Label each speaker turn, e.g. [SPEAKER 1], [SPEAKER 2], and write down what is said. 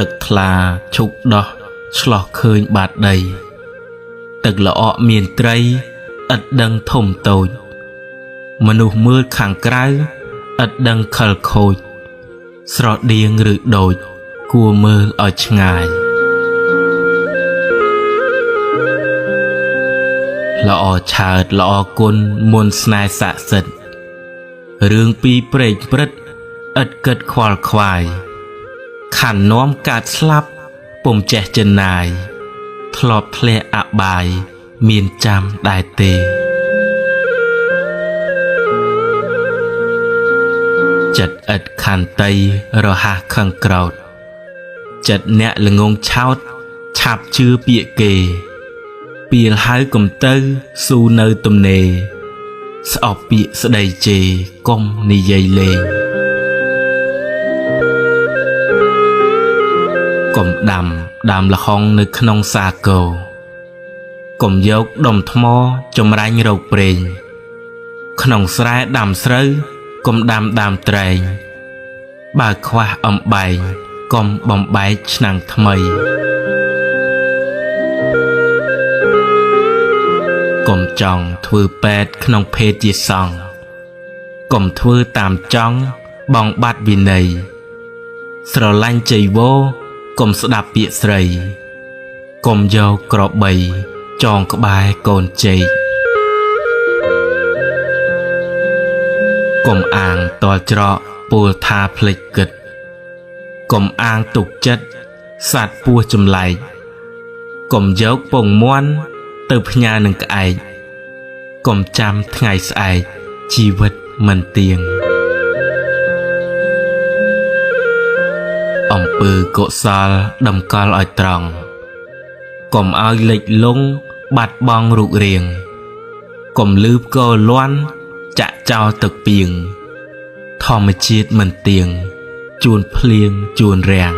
[SPEAKER 1] ទឹកថ្លាឈុកដោះឆ្លោះឃើញបាតដីទឹកល្អក់មានត្រីឥតដឹងធំតូចមនុស្សមើលខាងក្រៅឥតដឹងខលខូចស្រដៀងឬដូចគួរមើលឲ្យឆ្ងាយល្អឆើតល្អគុណមុនស្នេហ៍ស័ក្តិសិទ្ធិរឿងពីព្រេងព្រឹត្តឥតគិតខ្វល់ខ្វាយខាននាំកាត់ស្លាប់ពុំចេះចិនណាយធ្លាប់ធ្លាក់អបាយមានចាំដែរទេចិត្តឥតខន្តីរហ័សខឹងក្រោតចិត្តអ្នកល្ងងឆោតឆាប់ជឿពាក្យគេពីលហើយកុំទៅស៊ូនៅទំនេរស្អប់ពាក្យស្ដីជេរកុំនិយាយលេងកុំដាំល្ហុងនៅក្នុងសាគរកុំយកដុំថ្មចម្រាញ់រកប្រេងក្នុងស្រែដាំស្រូវកុំដាំដើមត្រែងបើខ្វះអំបែងកុំបំបែកឆ្នាំងថ្មីកុំចង់ធ្វើពេទ្យក្នុងភេទជាសង្ឃកុំធ្វើតាមចង់បងបាត់វិន័យស្រឡាញ់ចីវរកុំស្ដាប់ពាក្យស្រីកុំយកក្របីចងក្បែរកូនចេកកុំអាងតល់ច្រកពោលថាភ្លេចគិតកុំអាងទុកចិត្តសត្វពស់ចម្លែកកុំយកពងមាន់ទៅផ្ញើនឹងក្អែកកុំចាំថ្ងៃស្អែកជីវិតមិនទៀងអំពើកុសលតម្កល់ឲ្យត្រង់កុំឲ្យលិចលង់បាត់បង់រូបរាងកុំលឺផ្គរលាន់ចាក់ចោលទឹកពីងធម្មជាតិមិនទៀងជួនភ្លៀងជួនរាំង